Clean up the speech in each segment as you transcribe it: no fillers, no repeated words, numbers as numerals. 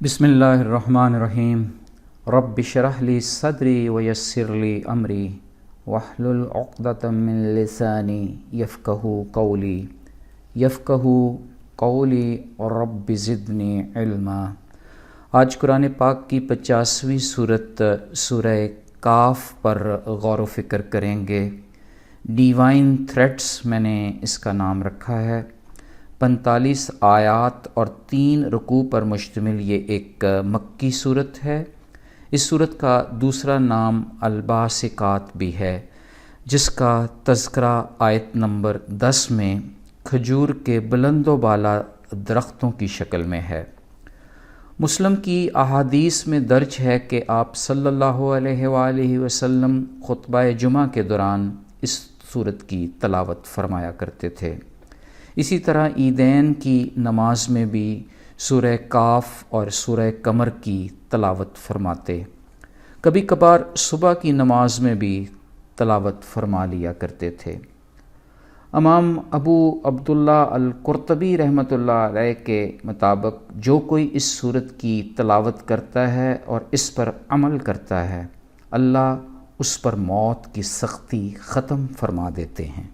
بسم اللہ الرحمن الرحیم رب اشرح لی صدری ویسر لی امری واحلل عقدۃ من لسانی یفقہوا قولی رب زدنی علما۔ آج قرآن پاک کی 50ویں صورت سورہ کاف پر غور و فکر کریں گے۔ ڈیوائن تھریٹس میں نے اس کا نام رکھا ہے۔ 45 آیات اور 3 رکوع پر مشتمل یہ ایک مکی صورت ہے۔ اس صورت کا دوسرا نام الباسقات بھی ہے، جس کا تذکرہ آیت نمبر 10 میں کھجور کے بلند و بالا درختوں کی شکل میں ہے۔ مسلم کی احادیث میں درج ہے کہ آپ صلی اللہ علیہ وآلہ وسلم خطبہ جمعہ کے دوران اس صورت کی تلاوت فرمایا کرتے تھے۔ اسی طرح عیدین کی نماز میں بھی سورہ کاف اور سورہ قمر کی تلاوت فرماتے، کبھی کبھار صبح کی نماز میں بھی تلاوت فرما لیا کرتے تھے۔ امام ابو عبداللہ القرطبی رحمۃ اللہ علیہ کے مطابق جو کوئی اس صورت کی تلاوت کرتا ہے اور اس پر عمل کرتا ہے، اللہ اس پر موت کی سختی ختم فرما دیتے ہیں۔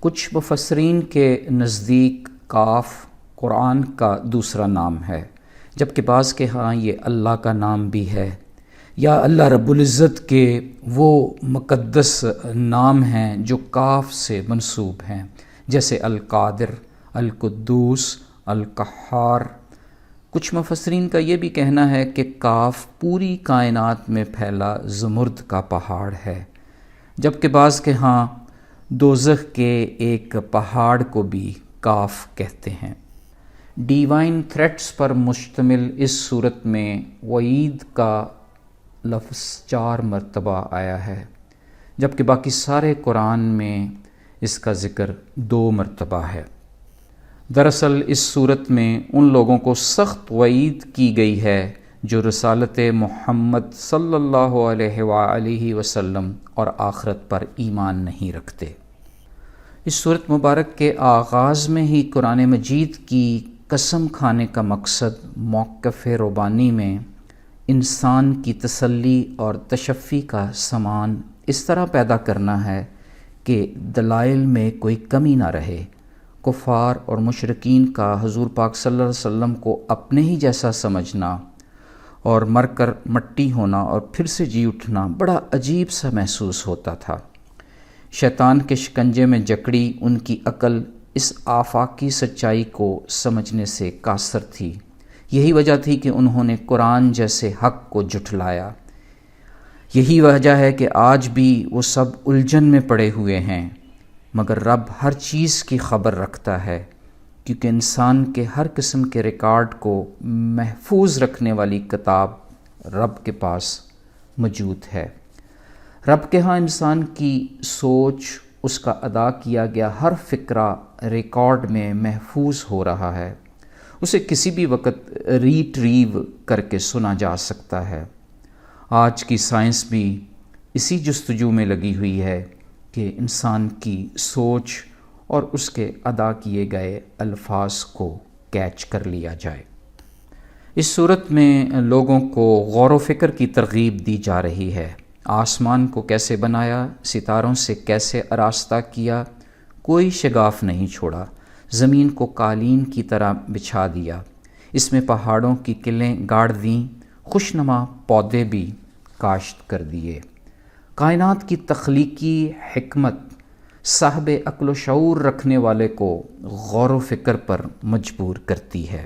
کچھ مفسرین کے نزدیک کاف قرآن کا دوسرا نام ہے، جبکہ بعض کے ہاں یہ اللہ کا نام بھی ہے، یا اللہ رب العزت کے وہ مقدس نام ہیں جو کاف سے منسوب ہیں، جیسے القادر، القدوس، القہار۔ کچھ مفسرین کا یہ بھی کہنا ہے کہ کاف پوری کائنات میں پھیلا زمرد کا پہاڑ ہے، جبکہ بعض کے ہاں دوزخ کے ایک پہاڑ کو بھی کاف کہتے ہیں۔ ڈیوائن تھریٹس پر مشتمل اس صورت میں وعید کا لفظ 4 مرتبہ آیا ہے، جبکہ باقی سارے قرآن میں اس کا ذکر 2 مرتبہ ہے۔ دراصل اس صورت میں ان لوگوں کو سخت وعید کی گئی ہے جو رسالت محمد صلی اللہ علیہ وآلہ وسلم اور آخرت پر ایمان نہیں رکھتے۔ اس صورت مبارک کے آغاز میں ہی قرآن مجید کی قسم کھانے کا مقصد موقف ربانی میں انسان کی تسلی اور تشفی کا سامان اس طرح پیدا کرنا ہے کہ دلائل میں کوئی کمی نہ رہے۔ کفار اور مشرکین کا حضور پاک صلی اللہ علیہ وسلم کو اپنے ہی جیسا سمجھنا اور مر کر مٹی ہونا اور پھر سے جی اٹھنا بڑا عجیب سا محسوس ہوتا تھا۔ شیطان کے شکنجے میں جکڑی ان کی عقل اس آفاقی سچائی کو سمجھنے سے قاصر تھی۔ یہی وجہ تھی کہ انہوں نے قرآن جیسے حق کو جھٹلایا۔ یہی وجہ ہے کہ آج بھی وہ سب الجھن میں پڑے ہوئے ہیں، مگر رب ہر چیز کی خبر رکھتا ہے، کیونکہ انسان کے ہر قسم کے ریکارڈ کو محفوظ رکھنے والی کتاب رب کے پاس موجود ہے۔ رب کے ہاں انسان کی سوچ، اس کا ادا کیا گیا ہر فکرہ ریکارڈ میں محفوظ ہو رہا ہے، اسے کسی بھی وقت ریٹریو کر کے سنا جا سکتا ہے۔ آج کی سائنس بھی اسی جستجو میں لگی ہوئی ہے کہ انسان کی سوچ اور اس کے ادا کیے گئے الفاظ کو کیچ کر لیا جائے۔ اس صورت میں لوگوں کو غور و فکر کی ترغیب دی جا رہی ہے۔ آسمان کو کیسے بنایا، ستاروں سے کیسے آراستہ کیا، کوئی شگاف نہیں چھوڑا، زمین کو قالین کی طرح بچھا دیا، اس میں پہاڑوں کی قلعیں گاڑ دیں، خوشنما پودے بھی کاشت کر دیے۔ کائنات کی تخلیقی حکمت صاحب عقل و شعور رکھنے والے کو غور و فکر پر مجبور کرتی ہے۔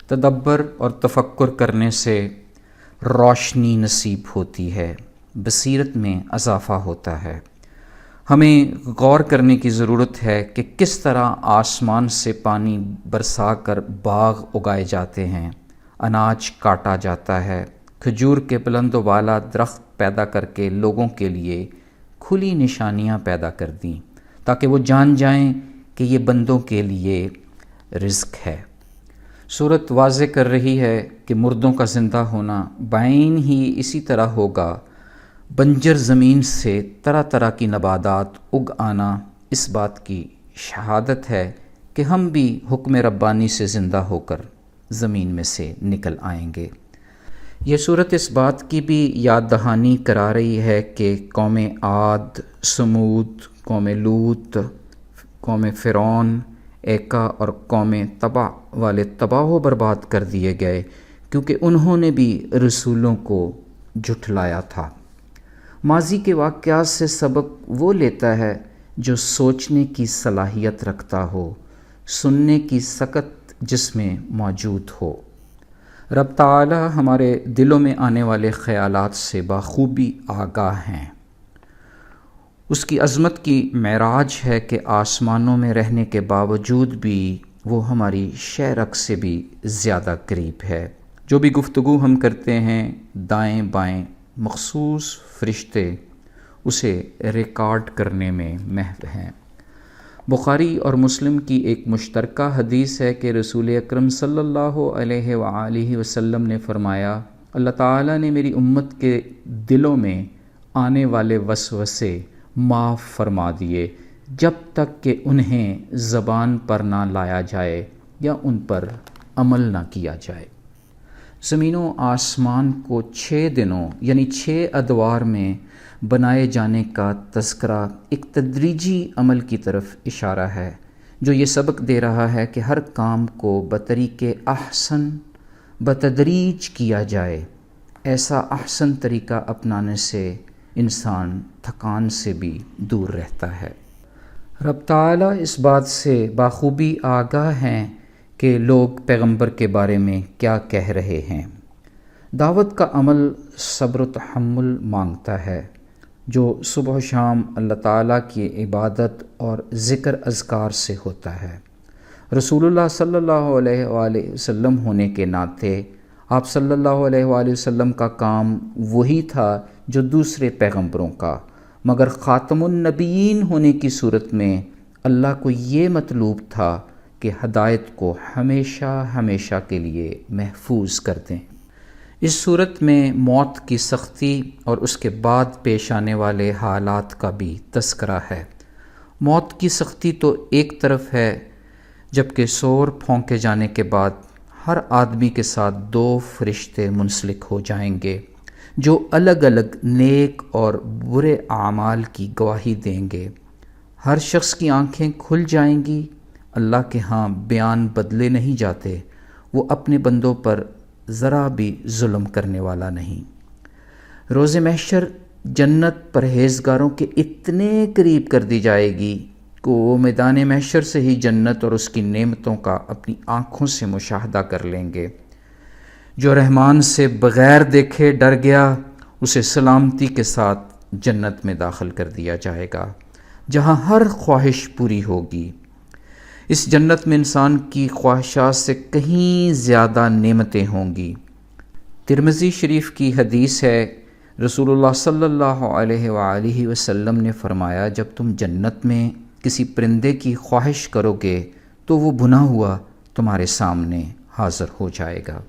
تدبر اور تفکر کرنے سے روشنی نصیب ہوتی ہے، بصیرت میں اضافہ ہوتا ہے۔ ہمیں غور کرنے کی ضرورت ہے کہ کس طرح آسمان سے پانی برسا کر باغ اگائے جاتے ہیں، اناج کاٹا جاتا ہے، کھجور کے بلند و بالا درخت پیدا کر کے لوگوں کے لیے کھلی نشانیاں پیدا کر دیں تاکہ وہ جان جائیں کہ یہ بندوں کے لیے رزق ہے۔ سورت واضح کر رہی ہے کہ مردوں کا زندہ ہونا بعین ہی اسی طرح ہوگا۔ بنجر زمین سے طرح طرح کی نباتات اگ آنا اس بات کی شہادت ہے کہ ہم بھی حکم ربانی سے زندہ ہو کر زمین میں سے نکل آئیں گے۔ یہ صورت اس بات کی بھی یاد دہانی کرا رہی ہے کہ قوم عاد، سمود، قوم لوط، قوم فرعون، ایکا اور قوم تبع والے تباہ و برباد کر دیے گئے، کیونکہ انہوں نے بھی رسولوں کو جھٹلایا تھا۔ ماضی کے واقعات سے سبق وہ لیتا ہے جو سوچنے کی صلاحیت رکھتا ہو، سننے کی سکت جس میں موجود ہو۔ رب تعالی ہمارے دلوں میں آنے والے خیالات سے بخوبی آگاہ ہیں۔ اس کی عظمت کی معراج ہے کہ آسمانوں میں رہنے کے باوجود بھی وہ ہماری شہرک سے بھی زیادہ قریب ہے۔ جو بھی گفتگو ہم کرتے ہیں دائیں بائیں مخصوص فرشتے اسے ریکارڈ کرنے میں محو ہیں۔ بخاری اور مسلم کی ایک مشترکہ حدیث ہے کہ رسول اکرم صلی اللہ علیہ وآلہ وسلم نے فرمایا، اللہ تعالیٰ نے میری امت کے دلوں میں آنے والے وسوسے معاف فرما دیے جب تک کہ انہیں زبان پر نہ لایا جائے یا ان پر عمل نہ کیا جائے۔ زمین و آسمان کو 6 دنوں یعنی 6 ادوار میں بنائے جانے کا تذکرہ ایک تدریجی عمل کی طرف اشارہ ہے، جو یہ سبق دے رہا ہے کہ ہر کام کو بطریق احسن بتدریج کیا جائے۔ ایسا احسن طریقہ اپنانے سے انسان تھکان سے بھی دور رہتا ہے۔ رب تعالیٰ اس بات سے بخوبی آگاہ ہیں کہ لوگ پیغمبر کے بارے میں کیا کہہ رہے ہیں۔ دعوت کا عمل صبر و تحمل مانگتا ہے، جو صبح و شام اللہ تعالیٰ کی عبادت اور ذکر اذکار سے ہوتا ہے۔ رسول اللہ صلی اللہ علیہ وآلہ وسلم ہونے کے ناطے آپ صلی اللہ علیہ وآلہ وسلم کا کام وہی تھا جو دوسرے پیغمبروں کا، مگر خاتم النبیین ہونے کی صورت میں اللہ کو یہ مطلوب تھا کہ ہدایت کو ہمیشہ ہمیشہ کے لیے محفوظ کر دیں۔ اس صورت میں موت کی سختی اور اس کے بعد پیش آنے والے حالات کا بھی تذکرہ ہے۔ موت کی سختی تو ایک طرف ہے، جبکہ سور پھونکے جانے کے بعد ہر آدمی کے ساتھ 2 فرشتے منسلک ہو جائیں گے جو الگ الگ نیک اور برے اعمال کی گواہی دیں گے۔ ہر شخص کی آنکھیں کھل جائیں گی۔ اللہ کے ہاں بیان بدلے نہیں جاتے، وہ اپنے بندوں پر ذرا بھی ظلم کرنے والا نہیں۔ روز محشر جنت پرہیزگاروں کے اتنے قریب کر دی جائے گی کہ وہ میدان محشر سے ہی جنت اور اس کی نعمتوں کا اپنی آنکھوں سے مشاہدہ کر لیں گے۔ جو رحمان سے بغیر دیکھے ڈر گیا، اسے سلامتی کے ساتھ جنت میں داخل کر دیا جائے گا، جہاں ہر خواہش پوری ہوگی۔ اس جنت میں انسان کی خواہشات سے کہیں زیادہ نعمتیں ہوں گی۔ ترمذی شریف کی حدیث ہے، رسول اللہ صلی اللہ علیہ وآلہ وسلم نے فرمایا، جب تم جنت میں کسی پرندے کی خواہش کرو گے تو وہ بنا ہوا تمہارے سامنے حاضر ہو جائے گا۔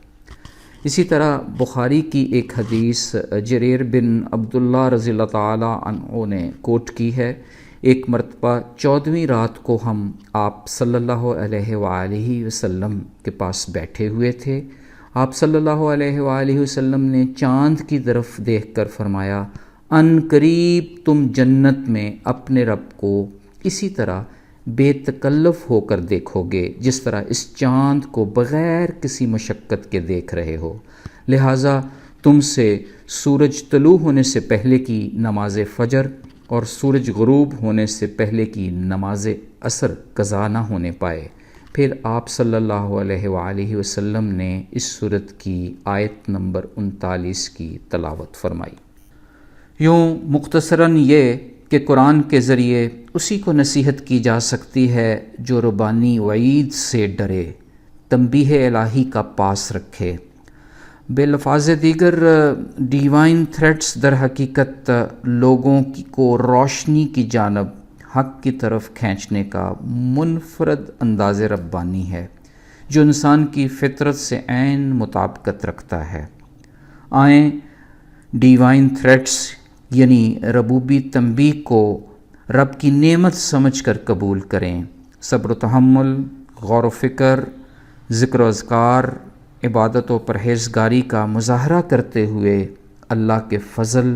اسی طرح بخاری کی ایک حدیث جریر بن عبداللہ رضی اللہ تعالی عنہ نے کوٹ کی ہے، ایک مرتبہ 14ویں رات کو ہم آپ صلی اللہ علیہ وآلہ وسلم کے پاس بیٹھے ہوئے تھے۔ آپ صلی اللہ علیہ وآلہ وسلم نے چاند کی طرف دیکھ کر فرمایا، ان قریب تم جنت میں اپنے رب کو اسی طرح بے تکلف ہو کر دیکھو گے جس طرح اس چاند کو بغیر کسی مشقت کے دیکھ رہے ہو۔ لہٰذا تم سے سورج طلوع ہونے سے پہلے کی نماز فجر اور سورج غروب ہونے سے پہلے کی نماز عصر قضا نہ ہونے پائے۔ پھر آپ صلی اللہ علیہ وآلہ وسلم نے اس سورت کی آیت نمبر 39 کی تلاوت فرمائی۔ یوں مختصراً یہ کہ قرآن کے ذریعے اسی کو نصیحت کی جا سکتی ہے جو ربانی وعید سے ڈرے، تنبیہ الہی کا پاس رکھے۔ بالفاظ دیگر ڈیوائن تھریٹس در حقیقت لوگوں کو روشنی کی جانب حق کی طرف کھینچنے کا منفرد انداز ربانی ہے جو انسان کی فطرت سے عین مطابقت رکھتا ہے۔ آئیں ڈیوائن تھریٹس یعنی ربوبی تنبیہ کو رب کی نعمت سمجھ کر قبول کریں۔ صبر و تحمل، غور و فکر، ذکر و اذکار، عبادت و پرہیزگاری کا مظاہرہ کرتے ہوئے اللہ کے فضل،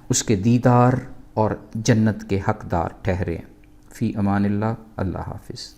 اس کے دیدار اور جنت کے حقدار ٹھہریں۔ فی امان اللہ، اللہ حافظ۔